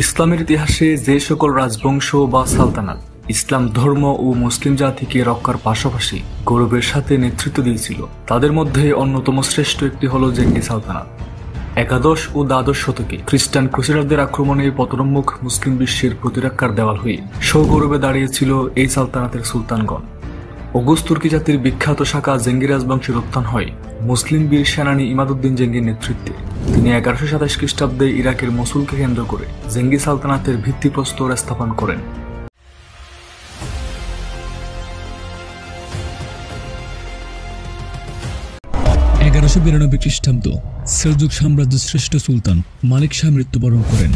ইসলামের ইতিহাসে যে সকল রাজবংশ বা সালতানাত ইসলাম ধর্ম ও মুসলিম জাতিকে রক্ষার পাশাপাশি গৌরবের সাথে নেতৃত্ব দিয়েছিল, তাদের মধ্যে অন্যতম শ্রেষ্ঠ একটি হল জেঙ্গি সালতানাত। একাদশ ও দ্বাদশ শতকে খ্রিস্টান ক্রুসেডারদের আক্রমণে পতনোন্মুখ মুসলিম বিশ্বের প্রতিরক্ষার দেওয়াল হয়ে সগৌরবে দাঁড়িয়েছিল এই সালতানাতের সুলতানগণ। ওগুস তুর্কি জাতির বিখ্যাত শাখা জেঙ্গি রাজবংশের উত্থান হয় মুসলিম বীর সেনানী ইমাদউদ্দিন জেঙ্গির নেতৃত্বে। তিনি 1127 খ্রিস্টাব্দে ইরাকের মসুলকে কেন্দ্র করে জেঙ্গি সালতানাতের ভিত্তিপ্রস্তর স্থাপন করেন। 1192 খ্রিস্টাব্দ সেলজুক সাম্রাজ্যের শ্রেষ্ঠ সুলতান মালিক শাহ মৃত্যুবরণ করেন।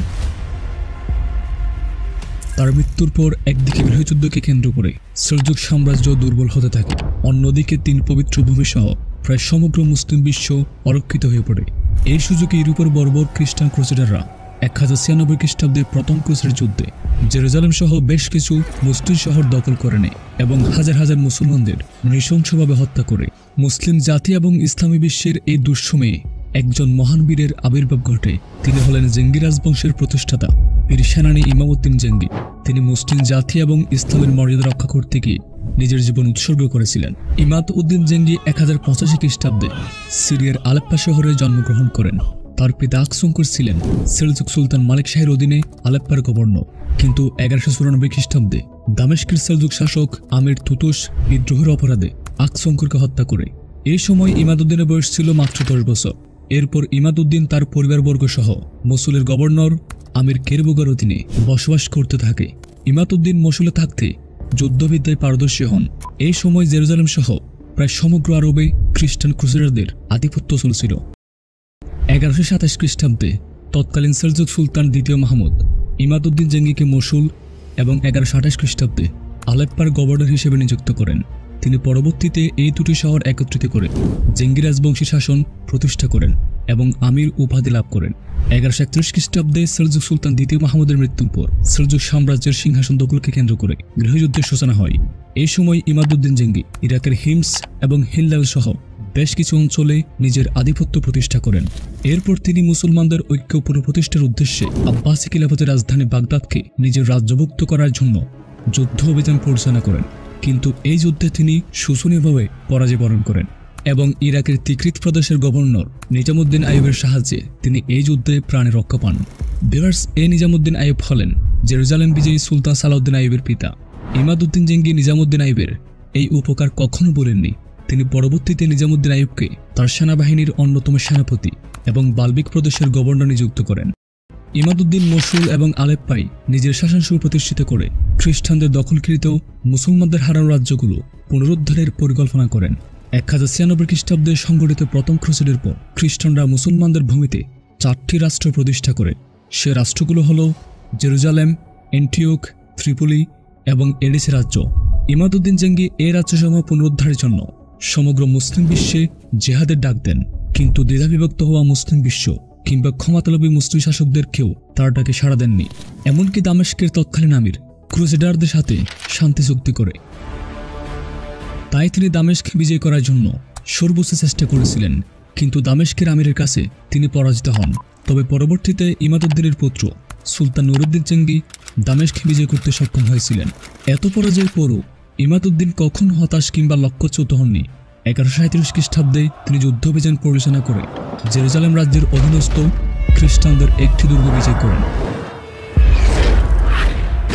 তার মৃত্যুর পর একদিকে গৃহযুদ্ধকে কেন্দ্র করে সেলজুক সাম্রাজ্য দুর্বল হতে থাকে, অন্যদিকে 3 পবিত্র ভূমি সহ প্রায় সমগ্র মুসলিম বিশ্ব অরক্ষিত হয়ে পড়ে। এই সুযোগে ইউরোপের বর্বর খ্রিস্টান ক্রুসেডাররা 1096 খ্রিস্টাব্দের প্রথম ক্রুসেড যুদ্ধে জেরুজালেম সহ বেশ কিছু মুসলিম শহর দখল করে নেয় এবং হাজার হাজার মুসলমানদের নৃশংসভাবে হত্যা করে। মুসলিম জাতি এবং ইসলামী বিশ্বের এই দুঃসময়ে একজন মহান বীরের আবির্ভাব ঘটে। তিনি হলেন জেঙ্গি রাজবংশের প্রতিষ্ঠাতা বীর সেনানী ইমামউদ্দিন জেঙ্গি। তিনি মুসলিম জাতি এবং ইসলামের মর্যাদা রক্ষা করতে গিয়ে নিজের জীবন উৎসর্গ করেছিলেন। ইমাদউদ্দিন জেঙ্গি 1085 খ্রিস্টাব্দে সিরিয়ার আলেপ্পা শহরে জন্মগ্রহণ করেন। তার পিতা আকসুঙ্কর ছিলেন সেলজুক সুলতান মালিক শাহের অধীনে আলেপ্পার গভর্নর, কিন্তু 1194 খ্রিস্টাব্দে দামেস্কের সেলজুক শাসক আমির তুতুস বিদ্রোহের অপরাধে আকসুঙ্করকে হত্যা করে। এই সময় ইমাদউদ্দিনের বয়স ছিল মাত্র 10 বছর। এরপর ইমাদউদ্দিন তার পরিবারবর্গ সহ মসুলের গভর্নর আমির কেরবুগার অধীনে বসবাস করতে থাকে। ইমাদউদ্দিন মসুলে থাকতে যুদ্ধবিদ্যায় পারদর্শী হন। এই সময় জেরুজালেম সহ প্রায় সমগ্র আরবে খ্রিস্টান ক্রুসেডারদের আধিপত্য চলছিল। 1127 খ্রিস্টাব্দে তৎকালীন সেলজুক সুলতান দ্বিতীয় মাহমুদ ইমাদউদ্দিন জেঙ্গিকে মসুল এবং 1128 খ্রিস্টাব্দে আলেপ্পার গভর্নর হিসেবে নিযুক্ত করেন। তিনি পরবর্তীতে এই দুটি শহর একত্রিত করে জেঙ্গি রাজবংশী শাসন প্রতিষ্ঠা করেন এবং আমির উপাধি লাভ করেন। 1131 খ্রিস্টাব্দে সেলজুক সুলতান দ্বিতীয় মাহমুদের মৃত্যুর পর সেলজুক সাম্রাজ্যের সিংহাসন দখলকে কেন্দ্র করে গৃহযুদ্ধের সূচনা হয়। এই সময় ইমাদউদ্দিন জেঙ্গি ইরাকের হিমস এবং হিল্লাল সহ বেশ কিছু অঞ্চলে নিজের আধিপত্য প্রতিষ্ঠা করেন। এরপর তিনি মুসলমানদের ঐক্য পুনঃপ্রতিষ্ঠার উদ্দেশ্যে আব্বাসি খিলাফতের রাজধানী বাগদাদকে নিজের রাজ্যভুক্ত করার জন্য যুদ্ধ অভিযান পরিচালনা করেন, কিন্তু এই যুদ্ধে তিনি শোচনীয়ভাবে পরাজয় বরণ করেন এবং ইরাকের তিকরিত প্রদেশের গভর্নর নিজামউদ্দিন আইয়ুবের সাহায্যে তিনি এই যুদ্ধে প্রাণে রক্ষা পান। ভিউয়ার্স, নিজামউদ্দিন আইয়ুব হলেন জেরুজালেম বিজয়ী সুলতান সালাউদ্দিন আইয়ুবের পিতা। ইমাদউদ্দিন জেঙ্গি নিজামউদ্দিন আইয়ুবের এই উপকার কখনো বলেননি। তিনি পরবর্তীতে নিজামউদ্দিন আইয়ুবকে তার সেনাবাহিনীর অন্যতম সেনাপতি এবং বালবিক প্রদেশের গভর্নর নিযুক্ত করেন। ইমাদউদ্দিন মসুল এবং আলেপ্পায় নিজের শাসন সুপ্রতিষ্ঠিত করে খ্রিস্টানদের দখলকৃত মুসলমানদের হারানো রাজ্যগুলো পুনরুদ্ধারের পরিকল্পনা করেন। 1096 খ্রিস্টাব্দে সংঘটিত প্রথম ক্রুসেডের পর খ্রিস্টানরা মুসলমানদের ভূমিতে 4টি রাষ্ট্র প্রতিষ্ঠা করে। সে রাষ্ট্রগুলো হল জেরুজালেম, এন্টিওক, ত্রিপলি এবং এডিসি রাজ্য। ইমাদউদ্দিন জেঙ্গি এই রাজ্যসমূহ পুনরুদ্ধারের জন্য সমগ্র মুসলিম বিশ্বে জেহাদের ডাক দেন, কিন্তু দ্বিধাবিভক্ত হওয়া মুসলিম বিশ্ব কিংবা ক্ষমতালোভী মুসলিম শাসকদের কেউ তার ডাকে সাড়া দেননি। এমনকি দামেস্কের তৎকালীন আমির ক্রুসেডারদের সাথে শান্তি চুক্তি করে। তাই তিনি দামেস্ক বিজয় করার জন্য সর্বোচ্চ চেষ্টা করেছিলেন, কিন্তু দামেস্কের আমিরের কাছে তিনি পরাজিত হন। তবে পরবর্তীতে ইমাদউদ্দিনের পুত্র সুলতান নুরউদ্দিন জেঙ্গি দামেস্ক বিজয় করতে সক্ষম হয়েছিলেন। এত পরাজয়ের পরও ইমাদউদ্দিন কখনো হতাশ কিংবা লক্ষ্যচ্যুত হননি। 1137 খ্রিস্টাব্দে তিনি যুদ্ধ অভিযান পরিচালনা করে জেরুজালেম রাজ্যের অধীনস্থ খ্রিস্টানদের একটি দুর্গ বিজয় করেন।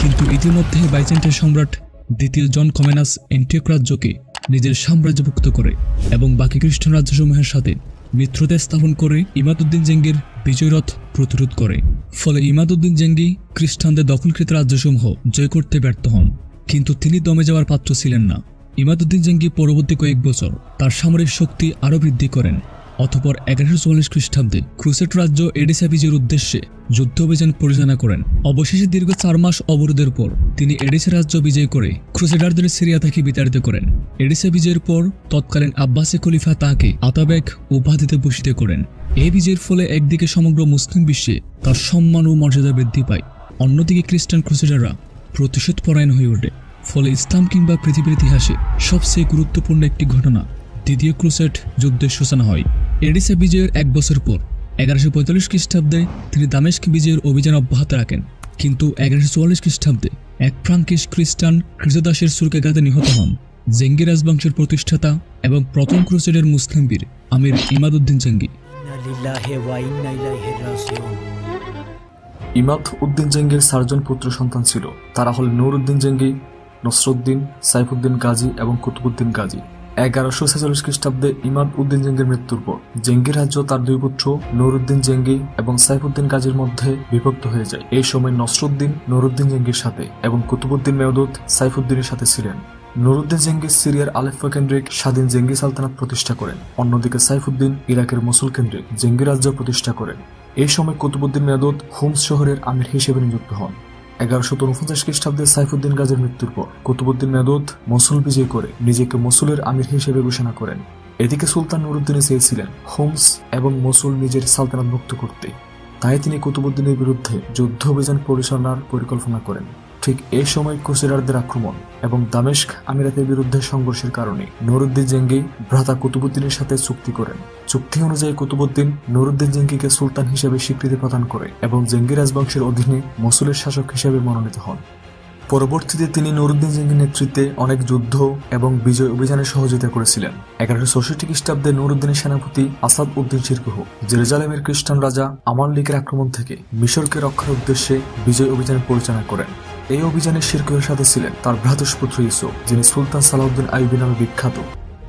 কিন্তু ইতিমধ্যে বাইজেন্টের সম্রাট দ্বিতীয় জন কমেনাস এন্টিওক রাজ্যকে নিজের সাম্রাজ্যভুক্ত করে এবং বাকি খ্রিস্টান রাজ্যসমূহের সাথে মিত্রতা স্থাপন করে ইমাদউদ্দিন জেঙ্গির বিজয়রথ প্রতিরোধ করে। ফলে ইমাদউদ্দিন জেঙ্গি খ্রিস্টানদের দখলকৃত রাজ্যসমূহ জয় করতে ব্যর্থ হন, কিন্তু তিনি দমে যাওয়ার পাত্র ছিলেন না। ইমাদউদ্দিন জেঙ্গি পরবর্তী কয়েক বছর তার সামরিক শক্তি আরও বৃদ্ধি করেন। অতঃপর 1144 খ্রিস্টাব্দে ক্রুসেড রাজ্য এডিসা বিজয়ের উদ্দেশ্যে যুদ্ধ অভিযান পরিচালনা করেন। অবশেষে দীর্ঘ 4 মাস অবরোধের পর তিনি এডিসা রাজ্য বিজয় করে ক্রুসেডারদের সিরিয়া থেকে বিতাড়িত করেন। এডিসা বিজয়ের পর তৎকালীন আব্বাসি খলিফা তাকে আতাবেক উপাধিতে ভূষিত করেন। এই বিজয়ের ফলে একদিকে সমগ্র মুসলিম বিশ্বে তার সম্মান ও মর্যাদা বৃদ্ধি পায়, অন্যদিকে খ্রিস্টান ক্রুসেডাররা প্রতিশোধ পরায়ণ হয়ে ওঠে। ফলে ইসলাম কিংবা পৃথিবীর ইতিহাসে সবচেয়ে গুরুত্বপূর্ণ একটি ঘটনা দ্বিতীয় ক্রুসেড যুদ্ধের সূচনা হয়। এডিসা বিজয়ের 1 বছর পর 1145 খ্রিস্টাব্দে তিনি দামেস্ক বিজয়ের অভিযান অব্যাহত রাখেন, কিন্তু 1144 খ্রিস্টাব্দে এক ফ্রাঙ্কিশ খ্রিস্টান ক্রুসেদাসের ছুরিকাঘাতে নিহত হন জেঙ্গি রাজবংশের প্রতিষ্ঠাতা এবং প্রথম ক্রুসেডের মুসলিম বীর আমির ইমাদ-উদ্দিন জেঙ্গি। ইমাদ-উদ্দিন জেঙ্গির 4 জন পুত্র সন্তান ছিল। তারা হল নূর-উদ্দিন জেঙ্গি, নসরুদ্দিন, সাইফুদ্দিন গাজী এবং কুতুবউদ্দিন গাজী। 1146 খ্রিস্টাব্দে ইমাদ-উদ্দিন জেঙ্গির মৃত্যুর পর জেঙ্গি রাজ্য তার 2 পুত্র নূর-উদ্দিন জেঙ্গি এবং সাইফুদ্দিন গাজীর মধ্যে বিভক্ত হয়ে যায়। এই সময় নসরুদ্দিন নূর-উদ্দিন জেঙ্গির সাথে এবং কুতুবউদ্দিন মেওদুদ সাইফুদ্দিনের সাথে ছিলেন। নূর-উদ্দিন জেঙ্গি সিরিয়ার আলেপ্পো কেন্দ্রিক স্বাধীন জেঙ্গি সালতানাত প্রতিষ্ঠা করেন। অন্যদিকে সাইফুদ্দিন ইরাকের মসুল কেন্দ্রিক জেঙ্গি রাজ্য প্রতিষ্ঠা করেন। এই সময় কুতুবউদ্দিন মেওদুদ হোমস শহরের আমির হিসেবে নিযুক্ত হন। 1149 খ্রিস্টাব্দে সাইফুদ্দিন গাজীর মৃত্যুর পর কুতুবউদ্দিন মেওদুদ মসুল বিজয় করে নিজেকে মসুলের আমির হিসেবে ঘোষণা করেন। এদিকে সুলতান নূরউদ্দিন চেয়েছিলেন হোমস এবং মসুল নিজের সালতানাত মুক্ত করতে, তাই তিনি কুতুবউদ্দিনের বিরুদ্ধে যুদ্ধ অভিযান পরিচালনার পরিকল্পনা করেন। ঠিক এই সময় ক্রুসেডারদের আক্রমণ এবং দামেস্ক আমিরাতের বিরুদ্ধে সংঘর্ষের কারণে নূর-উদ্দিন জেঙ্গি ভ্রাতা কুতুবউদ্দিনের সাথে চুক্তি করেন। চুক্তি অনুযায়ী কুতুবউদ্দিন নূর-উদ্দিন জেঙ্গিকে সুলতান হিসেবে স্বীকৃতি প্রদান করে এবং জেঙ্গি রাজবংশের অধীনে মসুলের শাসক হিসেবে মনোনীত হন। পরবর্তীতে তিনি নূর-উদ্দিন জেঙ্গির নেতৃত্বে অনেক যুদ্ধ এবং বিজয় অভিযানে সহযোগিতা করেছিলেন। 1164 খ্রিস্টাব্দে নূর-উদ্দিনের সেনাপতি আসাদ-উদ্দিন শিরকুহ জেরুজালেমের খ্রিস্টান রাজা আমাললিকের আক্রমণ থেকে মিশরকে রক্ষার উদ্দেশ্যে বিজয় অভিযান পরিচালনা করেন। এই অভিযানে শিরকুহের সাথে ছিলেন তার ভ্রাতুষ্পুত্র ইউসুফ, যিনি সুলতান সালাউদ্দিন আইয়ুবী নামে বিখ্যাত।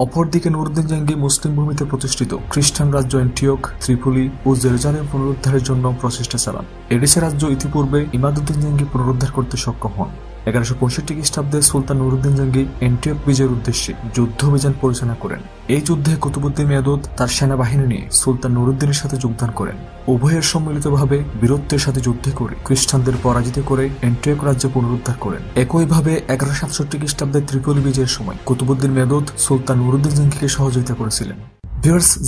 অপরদিকে নূর-উদ্দিন জেঙ্গি মুসলিম ভূমিতে প্রতিষ্ঠিত খ্রিস্টান রাজ্য অ্যান্টিওক, ত্রিপলি ও জেরুজালেম পুনরুদ্ধারের জন্য প্রচেষ্টা চালান। এডিসা রাজ্য ইতিপূর্বে ইমাদ-উদ্দিন জেঙ্গি পুনরুদ্ধার করতে সক্ষম হন। 1165 খ্রিস্টাব্দে সুলতান নূর-উদ্দিন জেঙ্গি অ্যান্টিওক বিজয়ের উদ্দেশ্যে যুদ্ধ অভিযান পরিচালনা করেন। এই যুদ্ধে কুতুবউদ্দিন মেওদুদ তার সেনাবাহিনী নিয়ে সুলতান নূর-উদ্দিনের সাথে যোগদান করেন। উভয়ের সম্মিলিতভাবে বীরত্বের সাথে যুদ্ধ করে খ্রিস্টানদের পরাজিত করে অ্যান্টিওক রাজ্য পুনরুদ্ধার করেন। একইভাবে 1167 খ্রিস্টাব্দে ত্রিপলি বিজয়ের সময় কুতুবউদ্দিন মেওদুদ সুলতান নূর-উদ্দিন জেঙ্গিকে সহযোগিতা করেছিলেন।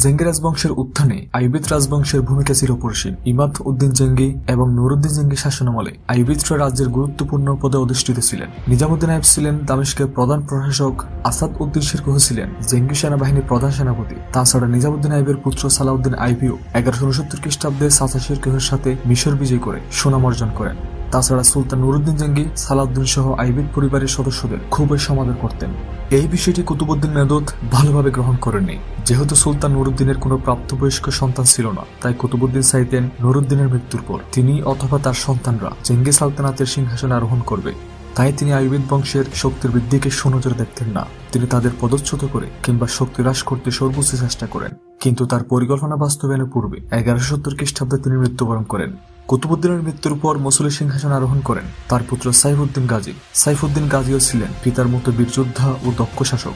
জেঙ্গি রাজবংশের উত্থানে আইয়ুবিদ রাজবংশের ভূমিকা ছিল অপরিসীম। ইমাদ-উদ্দিন জেঙ্গি এবং নূর-উদ্দিন জেঙ্গি শাসনামলে আইয়ুবিদরা রাজ্যের গুরুত্বপূর্ণ পদে অধিষ্ঠিত ছিলেন। নিজামুদ্দিন আইয়ুব ছিলেন দামেস্কের প্রধান প্রশাসক, আসাদ-উদ্দিন শিরকুহ ছিলেন জেঙ্গি সেনাবাহিনীর প্রধান সেনাপতি। তাছাড়া নিজামুদ্দিন আইয়ুবের পুত্র সালাউদ্দিন আইয়ুবীও 1169 খ্রিস্টাব্দে চাচা শিরকুহের সাথে মিশর বিজয় করে সুনাম অর্জন করেন। তাছাড়া সুলতান নূর-উদ্দিন জেঙ্গি সালাউদ্দিন সহ আইয়ুবিদ পরিবারের সদস্যদের খুবই সমাদর করতেন। এই বিষয়টি কুতুবউদ্দিন মেওদুদ ভালোভাবে গ্রহণ করেননি। যেহেতু সুলতান নূর-উদ্দিনের কোনো প্রাপ্তবয়স্ক সন্তান ছিল না, তাই কুতুবউদ্দিন চাইতেন নূর-উদ্দিনের মৃত্যুর পর তিনি অথবা তার সন্তানরা জেঙ্গি সালতানাতের সিংহাসনে আরোহণ করবে। তাই তিনি আইয়ুবিদ বংশের শক্তির বৃদ্ধিকে সুনজরে দেখতেন না। তিনি তাদের পদচ্যুত করে কিংবা শক্তি হ্রাস করতে সর্বোচ্চ চেষ্টা করেন। কিন্তু তার পরিকল্পনা বাস্তবায়নের পূর্বে 1170 খ্রিস্টাব্দে তিনি মৃত্যুবরণ করেন। কুতুবউদ্দিনের মৃত্যুর পর মসুলের সিংহাসন আরোহণ করেন তার পুত্র সাইফুদ্দিন গাজী। সাইফুদ্দিন গাজীও ছিলেন পিতার মতো বীর যোদ্ধা ও দক্ষ শাসক।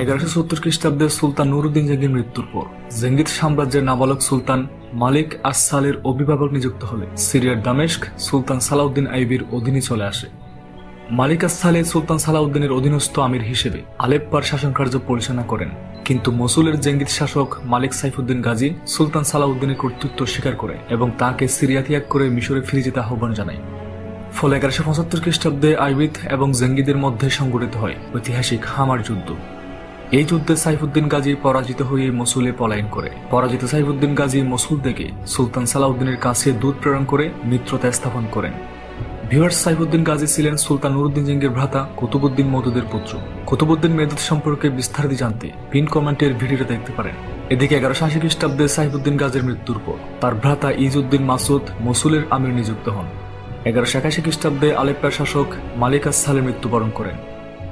1170 খ্রিস্টাব্দে সুলতান নূর-উদ্দিন জেঙ্গির মৃত্যুর পর জেঙ্গিদ সাম্রাজ্যের নাবালক সুলতান মালিক আস-সালের অভিভাবক নিযুক্ত হলে সিরিয়ার দামেস্ক সুলতান সালাউদ্দিন আইয়ুবীর অধীনে চলে আসে। মালিক আস-সালে সুলতান সালাউদ্দিনের অধীনস্থ আমির হিসেবে আলেপ্পোর শাসন কার্য পরিচালনা করেন। কিন্তু মসুলের জেঙ্গিদ শাসক মালিক সাইফুদ্দিন গাজী সুলতান সালাউদ্দিনের কর্তৃত্ব স্বীকার করে এবং তাকে সিরিয়া ত্যাগ করে মিশরে ফিরে যেতে আহ্বান জানায়। ফলে 1175 খ্রিস্টাব্দে আইয়ুবিদ এবং জেঙ্গিদের মধ্যে সংঘটিত হয় ঐতিহাসিক হামার যুদ্ধ। এই যুদ্ধে সাইফুদ্দিন গাজী পরাজিত হয়ে মসুলে পলায়ন করে। পরাজিত সাইফুদ্দিন গাজী মসুল থেকে সুলতান সালাউদ্দিনের কাছে দূত প্রেরণ করে মিত্রতা স্থাপন করেন। সাইফুদ্দিন গাজী ছিলেন সুলতান নূর-উদ্দিন জেঙ্গির ভ্রাতা কুতুবউদ্দিন মেওদুদের পুত্র। কুতুবউদ্দিন মেওদুদ সম্পর্কে বিস্তারিত জানতে পিন কমেন্টের ভিডিওটা দেখতে পারেন। এদিকে 1180 খ্রিস্টাব্দে সাইফুদ্দিন গাজীর মৃত্যুর পর তার ভ্রাতা ইজউদ্দিন মাসুদ মসুলের আমির নিযুক্ত হন। 1181 খ্রিস্টাব্দে আলেপ্পোর শাসক মালিক আস-সালে মৃত্যুবরণ করেন।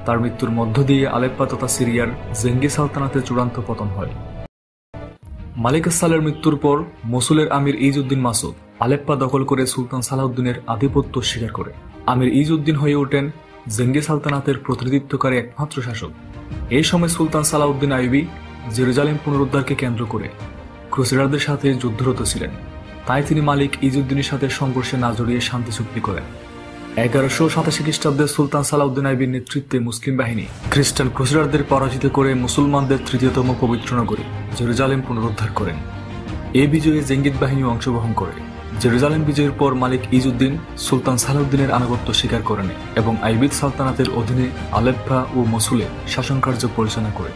তার মৃত্যুর মধ্য দিয়ে আলেপ্পো তথা সিরিয়ার জেঙ্গি সালতানাতের চূড়ান্ত পতন হয়। মালিক আস-সালের মৃত্যুর পর মসুলের আমির ইজউদ্দিন মাসুদ আলেপ্পো দখল করে সুলতান সালাউদ্দিনের আধিপত্য স্বীকার করে। আমির ইজউদ্দিন হয়ে ওঠেন জেঙ্গি সালতানাতের প্রতিনিধিত্বকারী একমাত্র শাসক। এই সময় সুলতান সালাউদ্দিন আইয়ুবী জেরুজালেম পুনরুদ্ধারকে কেন্দ্র করে ক্রুসেডারদের সাথে যুদ্ধরত ছিলেন। তাই তিনি মালিক ইজউদ্দিনের সাথে সংঘর্ষে না জড়িয়ে শান্তি চুক্তি করেন। 1187 খ্রিস্টাব্দে সুলতান সালাউদ্দিন আইয়ুবীর নেতৃত্বে মুসলিম বাহিনী খ্রিস্টান ক্রুসেডারদের পরাজিত করে মুসলমানদের তৃতীয়তম পবিত্র নগরী জেরুজালেম পুনরুদ্ধার করেন। এই বিজয়ে জেঙ্গিদ বাহিনী অংশগ্রহণ করে। জেরুজালেম বিজয়ের পর মালিক ইজউদ্দিন সুলতান সালাউদ্দিনের আনুগত্য স্বীকার করেন এবং আইয়ুবিদ সালতানাতের অধীনে আলেপ্পো ও মসুলে শাসন কার্য পরিচালনা করে।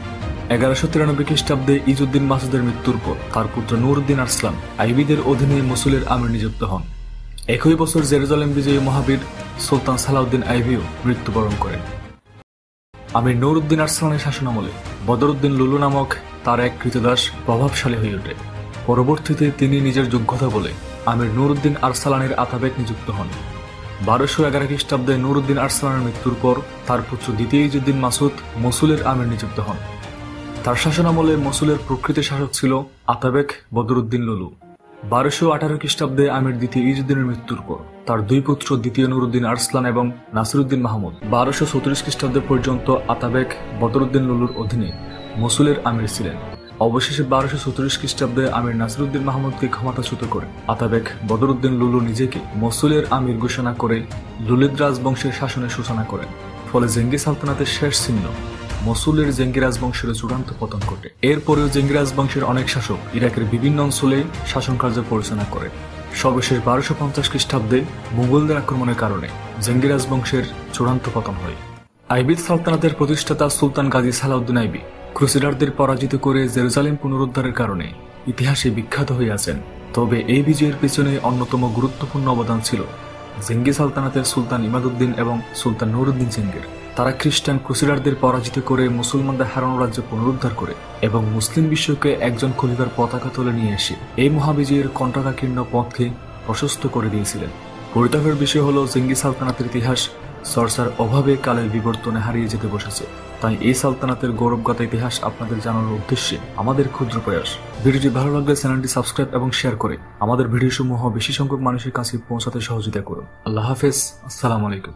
1193 খ্রিস্টাব্দে ইজউদ্দিন মাসুদের মৃত্যুর পর তার পুত্র নুরউদ্দিন আরসলান আইবিদের অধীনে মসুলের আমির নিযুক্ত হন। একই বছর জেরুজালেম বিজয়ী মহাবীর সুলতান সালাউদ্দিন আইবিও মৃত্যুবরণ করেন। আমির নুরউদ্দিন আরসলানের শাসনামলে বদরউদ্দিন লুলু নামক তার এক কৃতদাস প্রভাবশালী হয়ে ওঠে। পরবর্তীতে তিনি নিজের যোগ্যতা বলে আমির নুরউদ্দিন আরসালানের আতাবেক নিযুক্ত হন। 1211 খ্রিস্টাব্দে নুরউদ্দিন আরসালানের মৃত্যুর পর তার পুত্র দ্বিতীয় ইজউদ্দিন মাসুদ মসুলের আমির নিযুক্ত হন। তার শাসনামলে মসুলের প্রকৃত শাসক ছিল আতাবেক বদরউদ্দিন লুলু। 1218 খ্রিস্টাব্দে আমির দ্বিতীয় ইজউদ্দিনের মৃত্যুর পর তার দুই পুত্র দ্বিতীয় নুরউদ্দিন আরসলান এবং নাসিরউদ্দিন মাহমুদ 1234 খ্রিস্টাব্দে পর্যন্ত আতাবেক বদরউদ্দিন লুলুর অধীনে মসুলের আমির ছিলেন। অবশেষে 1234 খ্রিস্টাব্দে আমির নাসিরউদ্দিন মাহমুদকে ক্ষমতাচ্যুত করে আতাবেক বদরউদ্দিন লুলু নিজেকে মসুলের আমির ঘোষণা করে লুলিদ রাজবংশের শাসনের সূচনা করেন। ফলে জেঙ্গি সালতানাতের শেষ চিহ্ন মসুলের জেঙ্গি রাজবংশের চূড়ান্ত পতন ঘটে। এরপরেও জেঙ্গি রাজবংশের অনেক শাসক ইরাকের বিভিন্ন অঞ্চলে শাসন কার্য পরিচালনা করেন। সর্বশেষ 1250 খ্রিস্টাব্দে মুঘলদের আক্রমণের কারণে জেঙ্গি রাজবংশের চূড়ান্ত পতন হয়। আইবিদ সালতানাতের প্রতিষ্ঠাতা সুলতান গাজী সালাউদ্দিন আইবি ক্রুসেডারদের পরাজিত করে জেরুজালেম পুনরুদ্ধারের কারণে ইতিহাসে বিখ্যাত হয়ে আছেন। তবে এই বিজয়ের পেছনে অন্যতম গুরুত্বপূর্ণ অবদান ছিল জেঙ্গি সালতানাতের সুলতান ইমাদউদ্দিন এবং সুলতান নুরউদ্দিন জেঙ্গির। তারা খ্রিস্টান ক্রুসেডারদের পরাজিত করে মুসলমানদের হারানো রাজ্য পুনরুদ্ধার করে এবং মুসলিম বিশ্বকে একজন খলিফার পতাকা তুলে নিয়ে এসে এই মহাবিজয়ের কণ্টকাকীর্ণ পথকে প্রশস্ত করে দিয়েছিলেন। পরিতাপের বিষয় হলো জেঙ্গি সালতানাতের ইতিহাস চর্চার অভাবে কালের বিবর্তনে হারিয়ে যেতে বসেছে। তাই এই সালতানাতের গৌরবগাথা ইতিহাস আপনাদের জানানোর উদ্দেশ্যে আমাদের ক্ষুদ্র প্রয়াস। ভিডিওটি ভালো লাগলে চ্যানেলটি সাবস্ক্রাইব এবং শেয়ার করে আমাদের ভিডিওসমূহ বেশি সংখ্যক মানুষের কাছে পৌঁছাতে সহযোগিতা করুন। আল্লাহ হাফেজ। আসসালামু আলাইকুম।